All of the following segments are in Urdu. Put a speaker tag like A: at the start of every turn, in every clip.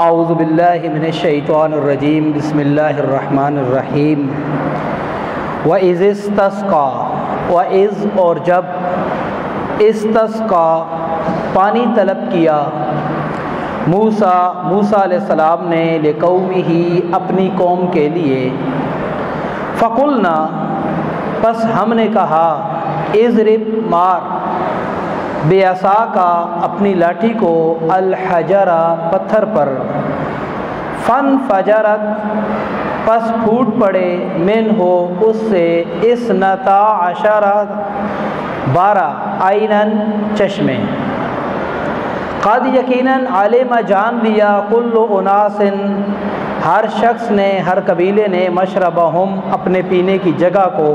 A: اعوذ باللہ من الشیطان الرجیم بسم اللہ الرحمن الرحیم وَإِذِ اسْتَسْقَىٰ وَإِذْ اور جب اسْتَسْقَىٰ پانی طلب کیا موسیٰ علیہ السلام نے لِقَوْمِهِ اپنی قوم کے لیے فَقُلْنَا پس ہم نے کہا اضرب مار بِعَصَاکَ اپنی لاٹھی کو الحجرہ پتھر پر فانفجرت پس پھوٹ پڑے من ہو اس سے اثنتا عشرہ 12 عیناً چشمے قد یقیناً علم جان لیا کل اناس ہر شخص نے ہر قبیلے نے مشربہم اپنے پینے کی جگہ کو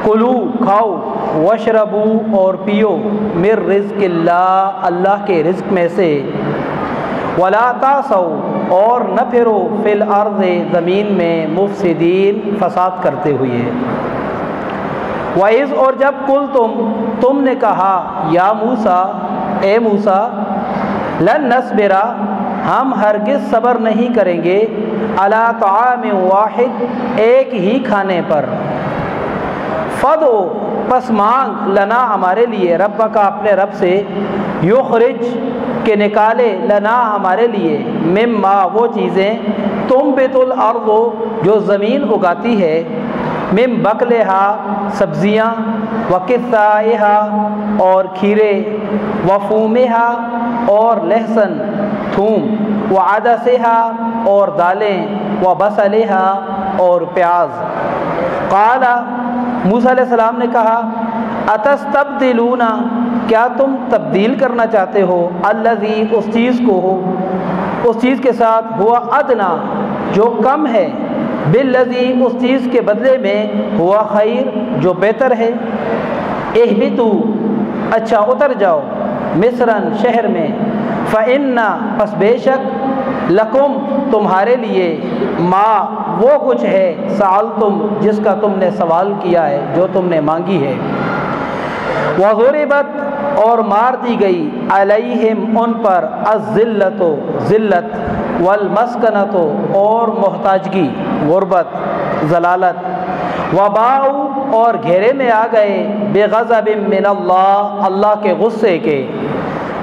A: کلو کھاؤ وشربو اور پیو من رزق اللہ اللہ کے رزق میں سے ولا تعثوا اور نہ پھرو فی الارض زمین میں مفسدین فساد کرتے ہوئے وَإِذْ اور جب تم نے کہا یا موسیٰ اے موسیٰ لن نصبر ہم ہرگز صبر نہیں کریں گے علی طعام واحد ایک ہی کھانے پر فدعو پس مانگ لنا ہمارے لیے رب کا اپنے رب سے یخرج کہ نکالے لنا ہمارے لیے مما وہ چیزیں تنبت الارض جو زمین اگاتی ہے من بقلہا سبزیاں وقثائہا اور کھیرے وفومہا اور لہسن تھوم وعدسہا اور دالیں وبصلہا اور پیاز قال موسیٰ علیہ السلام نے کہا اتستبدلون کیا تم تبدیل کرنا چاہتے ہو الذی اس چیز کو ہو اس چیز کے ساتھ ہوا ادنا جو کم ہے بالذی اس چیز کے بدلے میں ہوا خیر جو بہتر ہے اہبتوا اچھا اتر جاؤ مصرن شہر میں فإن پس بے شک لکم تمہارے لیے ما وہ کچھ ہے سألتم جس کا تم نے سوال کیا ہے جو تم نے مانگی ہے وضربت اور مار دی گئی علیہم ان پر الذلت ذلت والمسکنت اور محتاجگی غربت ذلالت وباؤ اور گھیرے میں آ گئے بغضب من اللہ اللہ کے غصے کے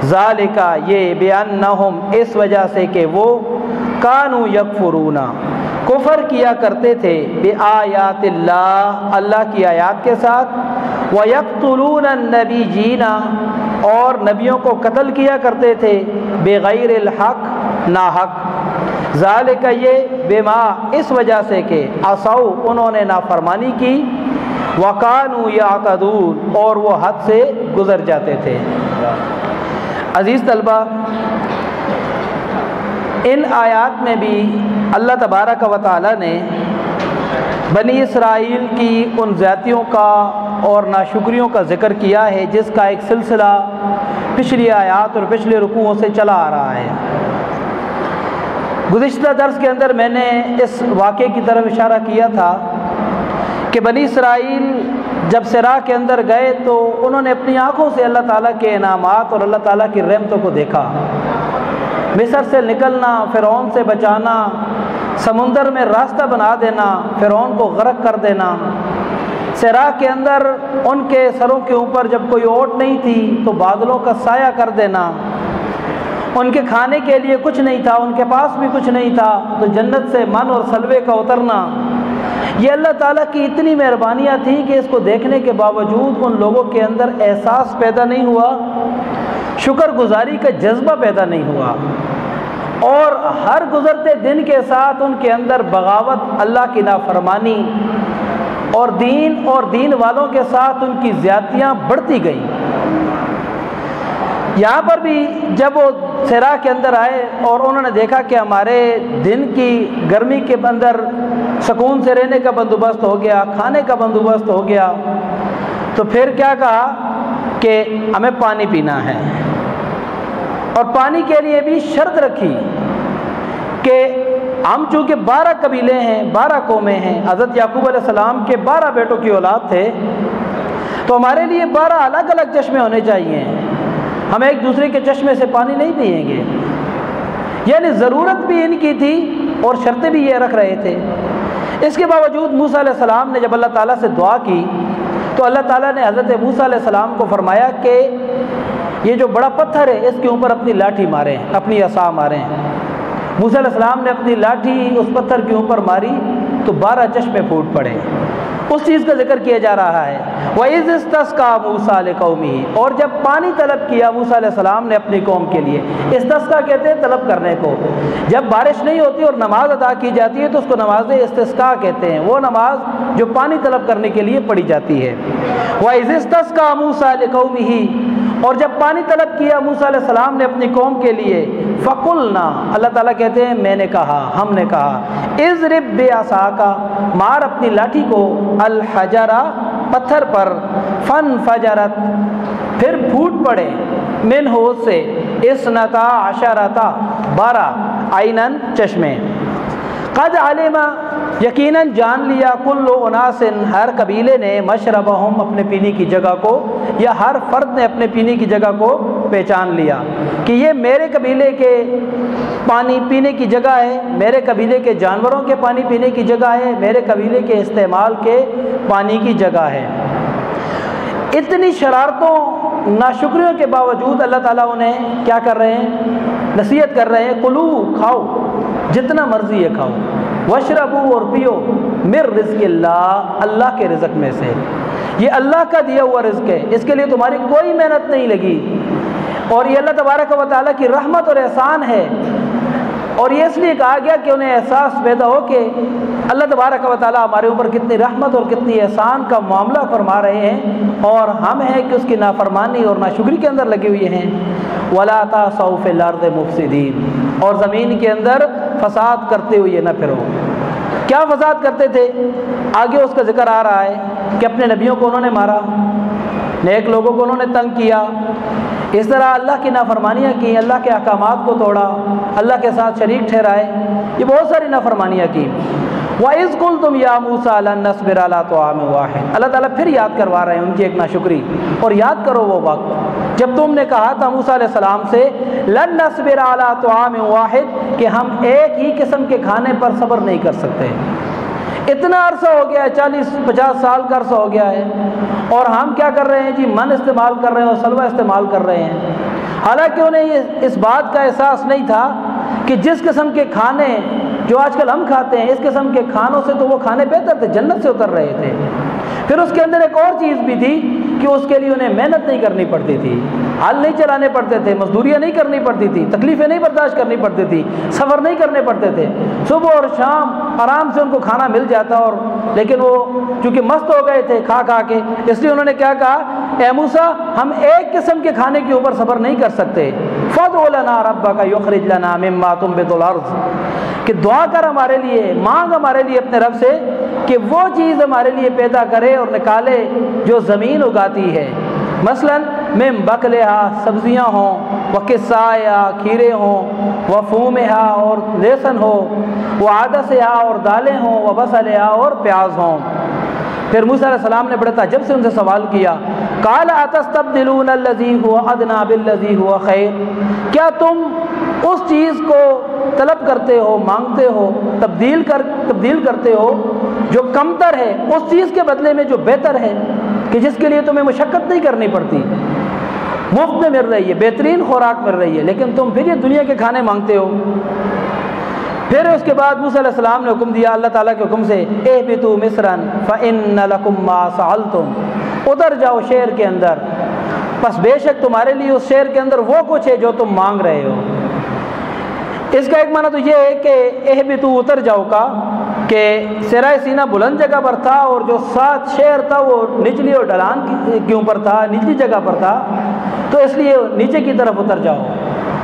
A: ذالکا یہ بیانہم اس وجہ سے کہ وہ کانوا یکفرون کفر کیا کرتے تھے بآیات اللہ اللہ کی آیات کے ساتھ وَيَقْتُلُونَ النَّبِيِّينَ اور نبیوں کو قتل کیا کرتے تھے بغیر الحق ناحق ذالک یہ بما اس وجہ سے کہ عصوا انہوں نے نافرمانی کی وَكَانُوا يَعْتَدُونَ اور وہ حد سے گزر جاتے تھے۔ عزیز طلبہ ان آیات میں بھی اللہ تبارک و تعالی نے بنی اسرائیل کی ان زیادتیوں کا اور ناشکریوں کا ذکر کیا ہے جس کا ایک سلسلہ پچھلی آیات اور پچھلے رکوعوں سے چلا آ رہا ہے۔ گزشتہ درس کے اندر میں نے اس واقعے کی طرف اشارہ کیا تھا کہ بنی اسرائیل جب صحرا کے اندر گئے تو انہوں نے اپنی آنکھوں سے اللہ تعالیٰ کے انعامات اور اللہ تعالیٰ کی رحمتوں کو دیکھا۔ مصر سے نکلنا، فرعون سے بچانا، سمندر میں راستہ بنا دینا، فرعون کو غرق کر دینا، صحرا کے اندر ان کے سروں کے اوپر جب کوئی اوٹ نہیں تھی تو بادلوں کا سایہ کر دینا، ان کے کھانے کے لیے کچھ نہیں تھا، ان کے پاس بھی کچھ نہیں تھا تو جنت سے من اور سلوے کا اترنا، یہ اللہ تعالیٰ کی اتنی مہربانیاں تھیں کہ اس کو دیکھنے کے باوجود ان لوگوں کے اندر احساس پیدا نہیں ہوا، شکر گزاری کا جذبہ پیدا نہیں ہوا، اور ہر گزرتے دن کے ساتھ ان کے اندر بغاوت، اللہ کی نافرمانی اور دین والوں کے ساتھ ان کی زیادتیاں بڑھتی گئیں۔ یہاں پر بھی جب وہ صحرا کے اندر آئے اور انہوں نے دیکھا کہ ہمارے دن کی گرمی کے اندر سکون سے رہنے کا بندوبست ہو گیا، کھانے کا بندوبست ہو گیا، تو پھر کیا کہا کہ ہمیں پانی پینا ہے، اور پانی کے لیے بھی شرط رکھی کہ ہم چونکہ 12 قبیلے ہیں، 12 قومیں ہیں، حضرت یعقوب علیہ السلام کے 12 بیٹوں کی اولاد تھے، تو ہمارے لیے 12 الگ الگ چشمے ہونے چاہیے، ہم ایک دوسرے کے چشمے سے پانی نہیں پئیں گے، یعنی ضرورت بھی ان کی تھی اور شرطیں بھی یہ رکھ رہے تھے۔ اس کے باوجود موسیٰ علیہ السلام نے جب اللہ تعالیٰ سے دعا کی تو اللہ تعالیٰ نے حضرت موسیٰ علیہ السلام کو فرمایا کہ یہ جو بڑا پتھر ہے اس کے اوپر اپنی لاٹھی ماریں، اپنی عصا ماریں۔ موسیٰ علیہ السلام نے اپنی لاٹھی اس پتھر کے اوپر ماری تو 12 چشمے پھوٹ پڑے۔ اس چیز کا ذکر کیا جا رہا ہے وَإِذِ اسْتَسْقَىٰ مُوسَىٰ لِقَوْمِهِ، اور جب پانی طلب کیا موسیٰ علیہ السلام نے اپنی قوم کے لیے۔ استسقاء کہتے ہیں طلب کرنے کو، جب بارش نہیں ہوتی اور نماز ادا کی جاتی ہے تو اس کو نماز استسقاء کہتے ہیں، وہ نماز جو پانی طلب کرنے کے لیے پڑھی جاتی ہے۔ وَإِذِ اسْتَسْقَىٰ مُوسَىٰ لِقَوْمِهِ، اور جب پانی طلب کیا موسیٰ علیہ السلام نے اپنی قوم کے لیے، فَقُلْنَا، اللہ تعالیٰ کہتے ہیں میں نے کہا، ہم نے کہا، اضرب بعصاک، مار اپنی لاٹھی کو، الحجرہ، پتھر پر، فانفجرت، پھر پھوٹ پڑے، منہ سے، اثنتا عشرتا، 12 عینن، چشمے، قد علم، یقیناً جان لیا، کل اناس، ہر قبیلے نے، مشربہم، اپنے پینے کی جگہ کو، یا ہر فرد نے اپنے پینے کی جگہ کو پہچان لیا کہ یہ میرے قبیلے کے پانی پینے کی جگہ ہے، میرے قبیلے کے جانوروں کے پانی پینے کی جگہ ہے، میرے قبیلے کے استعمال کے پانی کی جگہ ہے۔ اتنی شرارتوں، ناشکریوں کے باوجود اللہ تعالیٰ انہیں کیا کر رہے ہیں؟ نصیحت کر رہے ہیں، کلو، کھاؤ، جتنا مرضی ہے کھاؤ، واشربو، اور پیو، من رزق اللہ، اللہ کے رزق میں سے، یہ اللہ کا دیا ہوا رزق ہے، اس کے لیے تمہاری کوئی محنت نہیں لگی، اور یہ اللہ تبارک و تعالیٰ کی رحمت اور احسان ہے۔ اور یہ اس لیے کہا گیا کہ انہیں احساس پیدا ہو کہ اللہ تبارک و تعالیٰ ہمارے اوپر کتنی رحمت اور کتنی احسان کا معاملہ فرما رہے ہیں، اور ہم ہیں کہ اس کی نافرمانی اور ناشکری کے اندر لگے ہوئے ہیں۔ وَلَا تَعْثَوْا فِي الْأَرْضِ مُفْسِدِينَ، اور زمین کے اندر فساد کرتے ہوئے نہ پھرو۔ کیا فساد کرتے تھے؟ آگے اس کا ذکر آ رہا ہے کہ اپنے نبیوں کو انہوں نے مارا، نیک لوگوں کو انہوں نے تنگ کیا، اس طرح اللہ کی نافرمانیاں کی، اللہ کے احکامات کو توڑا، اللہ کے ساتھ شریک ٹھہرائے، یہ بہت ساری نافرمانیاں کی۔ وَإِذْ قُلْتُمْ يَا مُوسَىٰ لَن نَّصْبِرَ عَلَىٰ طَعَامٍ وَاحِدٍ، اللہ تعالیٰ پھر یاد کروا رہے ہیں ان کی ایک ناشکری، اور یاد کرو وہ وقت جب تم نے کہا تھا موسیٰ علیہ السلام سے، لَن نَّصْبِرَ عَلَىٰ طَعَامٍ وَاحِدٍ، کہ ہم ایک ہی قسم کے کھانے پر صبر نہیں کر سکتے۔ اتنا عرصہ ہو گیا ہے، 40-50 سال کا عرصہ ہو گیا ہے، اور ہم کیا کر رہے ہیں جی؟ من استعمال کر رہے ہیں اور سلوہ استعمال کر رہے ہیں، حالانکہ انہیں اس بات کا احساس نہیں تھا کہ جس قسم کے کھانے جو آج کل ہم کھاتے ہیں، اس قسم کے کھانوں سے تو وہ کھانے بہتر تھے، جنت سے اتر رہے تھے۔ پھر اس کے اندر ایک اور چیز بھی تھی کہ اس کے لیے انہیں محنت نہیں کرنی پڑتی تھی، ہل نہیں چلانے پڑتے تھے، مزدوریاں نہیں کرنی پڑتی تھی، تکلیفیں نہیں برداشت کرنی پڑتی تھی، سفر نہیں کرنے پڑتے تھے، صبح اور شام آرام سے ان کو کھانا مل جاتا، اور لیکن وہ چونکہ مست ہو گئے تھے کھا کھا کے، اس لیے انہوں نے کیا کہا، اے موسیٰ ہم ایک قسم کے کھانے کے اوپر صبر نہیں کر سکتے، فَادْعُ لَنَا رَبَّكَ يُخْرِجْ لَنَا مِمَّا تُنبِتُ الْأَرْضُ، کہ دعا کر ہمارے لیے، مانگ ہمارے لیے اپنے رب سے کہ وہ چیز ہمارے لیے پیدا کرے اور نکالے جو زمین اگاتی ہے، مثلا من بقلہا، سبزیاں ہوں، وقصائہا، کھیرے ہوں، وفومہا، اور لہسن ہو، وعدسہا، اور دالیں ہوں، وبصلہا، اور پیاز ہوں۔ پھر موسیٰ علیہ السلام نے بڑے تعجب سے ان سے سوال کیا، قال اتستبدلون الذی هو ادنی بالذی هو خیر، کیا تم اس چیز کو طلب کرتے ہو، مانگتے ہو، تبدیل کرتے ہو جو کمتر ہے اس چیز کے بدلے میں جو بہتر ہے، کہ جس کے لیے تمہیں مشقت نہیں کرنی پڑتی، مفت میں مل رہی ہے، بہترین خوراک مل رہی ہے، لیکن تم پھر یہ دنیا کے کھانے مانگتے ہو۔ پھر اس کے بعد موسیٰ علیہ السلام نے حکم دیا اللہ تعالیٰ کے حکم سے، اہبطوا مصرا فإن لکم ما سألتم، ادھر جاؤ شہر کے اندر، پس بے شک تمہارے لیے اس شہر کے اندر وہ کچھ ہے جو تم مانگ رہے ہو۔ اس کا ایک معنی تو یہ ہے کہ اہبطوا، اتر جاؤ کا، کہ سرائے سینہ بلند جگہ پر تھا اور جو 7 شہر تھا وہ نچلی اور ڈھلان کے اوپر تھا، نچلی جگہ پر تھا، تو اس لیے نیچے کی طرف اتر جاؤ۔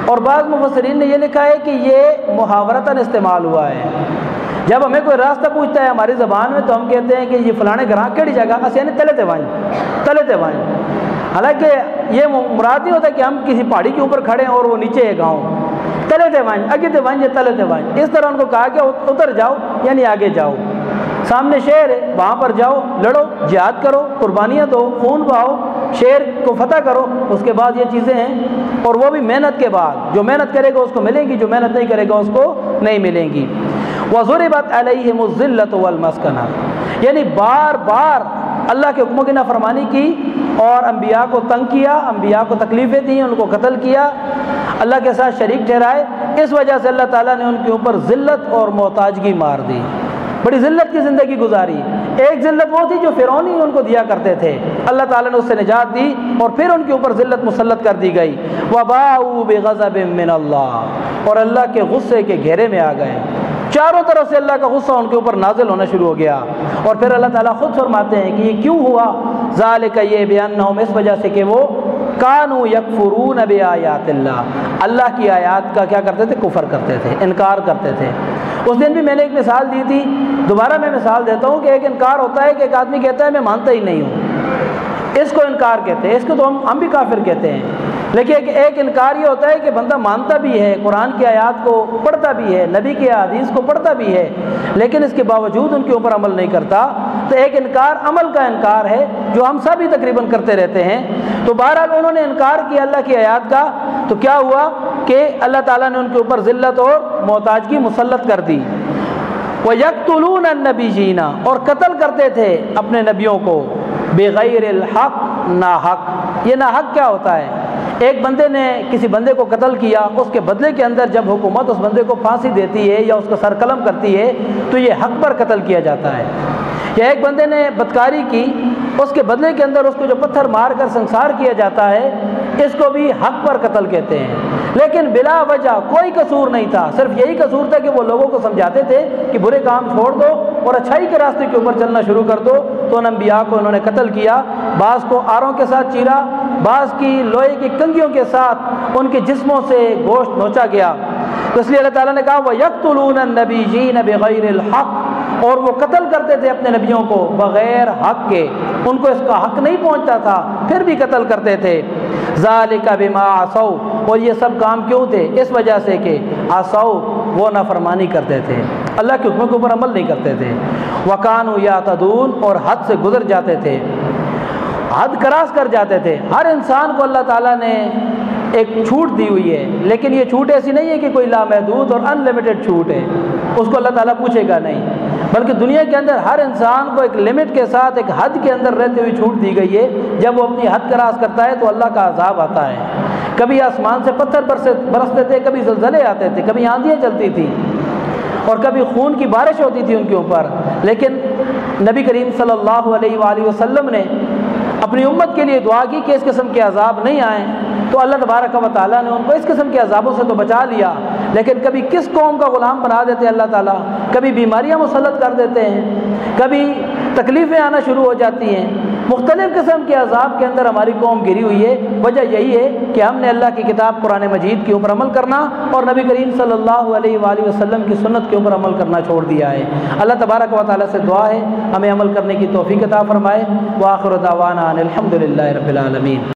A: اور بعض مفسرین نے یہ لکھا ہے کہ یہ محاورتاً استعمال ہوا ہے، جب ہمیں کوئی راستہ پوچھتا ہے ہماری زبان میں تو ہم کہتے ہیں کہ یہ فلانے گھراں کیڑی جگہ، یعنی تلے تے وائیں، حالانکہ یہ مراد نہیں ہوتا کہ ہم کسی پہاڑی کے اوپر کھڑے ہیں اور وہ نیچے ہے گاؤں، تلے تے وائیں، اگے تے وائیں، تلے تے وائیں، اس طرح ان کو کہا کہ اتر جاؤ، یعنی آگے جاؤ، سامنے شہر ہے وہاں پر جاؤ، لڑو، جہاد کرو، قربانیاں دو، خون بہاؤ، شیر کو فتح کرو، اس کے بعد یہ چیزیں ہیں، اور وہ بھی محنت کے بعد۔ جو محنت کرے گا اس کو ملیں گی، جو محنت نہیں کرے گا اس کو نہیں ملیں گی۔ وَضُرِبَتْ عَلَيْهِمُ الذِّلَّةُ وَالْمَسْكَنَةُ، یعنی بار بار اللہ کے حکموں کی نافرمانی کی اور انبیاء کو تنگ کیا، انبیاء کو تکلیفیں دیں، ان کو قتل کیا، اللہ کے ساتھ شریک ٹھہرائے۔ اس وجہ سے اللہ تعالیٰ نے ان کے اوپر ذلت اور محتاجگی مار دی، بڑی ذلت کی زندگی گزاری۔ ایک ذلت وہ تھی جو فرعون ہی ان کو دیا کرتے تھے، اللہ تعالیٰ نے اس سے نجات دی اور پھر ان کے اوپر ذلت مسلط کر دی گئی۔ وَبَاءُوا بِغَضَبٍ مِّنَ اللَّهِ، اور اللہ کے غصے کے گھیرے میں آ گئے، چاروں طرف سے اللہ کا غصہ ان کے اوپر نازل ہونا شروع ہو گیا۔ اور پھر اللہ تعالیٰ خود فرماتے ہیں کہ یہ کیوں ہوا، ذالک، یہ بِأَنَّهُمْ، اس وجہ سے کہ وہ کانوا یکفرون بآیات اللہ کی آیات کا کیا کرتے تھے، کفر کرتے تھے، انکار کرتے تھے۔ اس دن بھی میں نے ایک مثال دی تھی، دوبارہ میں مثال دیتا ہوں کہ ایک انکار ہوتا ہے کہ ایک آدمی کہتا ہے میں مانتا ہی نہیں ہوں، اس کو انکار کہتے ہیں، اس کو تو ہم بھی کافر کہتے ہیں۔ لیکن ایک انکار یہ ہوتا ہے کہ بندہ مانتا بھی ہے، قرآن کی آیات کو پڑھتا بھی ہے، نبی کی حدیث کو پڑھتا بھی ہے، لیکن اس کے باوجود ان کے اوپر عمل نہیں کرتا۔ تو ایک انکار عمل کا انکار ہے جو ہم سب ہی تقریباً کرتے رہتے ہیں۔ تو بہرحال انہوں نے انکار کیا اللہ کی آیات کا، تو کیا ہوا کہ اللہ تعالیٰ نے ان کے اوپر ذلت اور محتاجگی مسلط کر دی۔ وَيَقْتُلُونَ النَّبِيِّينَ، اور قتل کرتے تھے اپنے نبیوں کو، بغیر الحق، ناحق۔ یہ ناحق کیا ہوتا ہے؟ ایک بندے نے کسی بندے کو قتل کیا، اس کے بدلے کے اندر جب حکومت اس بندے کو پھانسی دیتی ہے یا اس کا سر قلم کرتی ہے تو یہ حق پر قتل کیا جاتا ہے۔ یا ایک بندے نے بدکاری کی، اس کے بدلے کے اندر اس کو جو پتھر مار کر سنسار کیا جاتا ہے، اس کو بھی حق پر قتل کہتے ہیں۔ لیکن بلا وجہ کوئی قصور نہیں تھا، صرف یہی قصور تھا کہ وہ لوگوں کو سمجھاتے تھے کہ برے کام چھوڑ دو اور اچھائی کے راستے کے اوپر چلنا شروع کر دو، تو ان انبیاء کو انہوں نے قتل کیا۔ بعض کو آروں کے ساتھ چیرا، بعض کی لوہے کی کنگھیوں کے ساتھ ان کے جسموں سے گوشت نوچا گیا۔ تو اس لیے اللہ تعالیٰ نے کہا وَيَقْتُلُونَ النَّبِيِّينَ بِغَيْرِ الْحَقِّ، اور وہ قتل کرتے تھے اپنے نبیوں کو بغیر حق کے، ان کو اس کا حق نہیں پہنچتا تھا پھر بھی قتل کرتے تھے۔ ذَلِكَ بِمَا عَصَوْا، اور یہ سب کام کیوں تھے؟ اس وجہ سے کہ عَصَوْا، وہ نافرمانی کرتے تھے، اللہ کے حکم کے اوپر عمل نہیں کرتے تھے۔ وَكَانُوا يَعْتَدُونَ، اور حد سے گزر جاتے تھے، حد کراس کر جاتے تھے۔ ہر انسان کو اللہ تعالیٰ نے ایک چھوٹ دی ہوئی ہے، لیکن یہ چھوٹ ایسی نہیں ہے کہ کوئی لامحدود اور ان لمیٹڈ چھوٹ ہے، اس کو اللہ تعالیٰ پوچھے گا نہیں، بلکہ دنیا کے اندر ہر انسان کو ایک لمٹ کے ساتھ ایک حد کے اندر رہتے ہوئے چھوٹ دی گئی ہے۔ جب وہ اپنی حد کراس کرتا ہے تو اللہ کا عذاب آتا ہے۔ کبھی آسمان سے پتھر برستے تھے، کبھی زلزلے آتے تھے، کبھی آندھیاں چلتی تھیں، اور کبھی خون کی بارش ہوتی تھی ان کے اوپر۔ لیکن نبی کریم صلی اللہ علیہ وآلہ وسلم نے اپنی امت کے لیے دعا کی کہ اس قسم کے عذاب نہیں آئیں، تو اللہ تبارک و تعالیٰ نے ان کو اس قسم کے عذابوں سے تو بچا لیا، لیکن کبھی کس قوم کا غلام بنا دیتے ہیں اللہ تعالیٰ، کبھی بیماریاں مسلط کر دیتے ہیں، کبھی تکلیفیں آنا شروع ہو جاتی ہیں، مختلف قسم کے عذاب کے اندر ہماری قوم گری ہوئی ہے۔ وجہ یہی ہے کہ ہم نے اللہ کی کتاب قرآن مجید کے اوپر عمل کرنا اور نبی کریم صلی اللہ علیہ وآلہ وسلم کی سنت کے اوپر عمل کرنا چھوڑ دیا ہے۔ اللہ تبارک و تعالیٰ سے دعا ہے ہمیں عمل کرنے کی توفیق عطا فرمائے۔ وآخر دعوانا ان الحمد للہ رب العالمین۔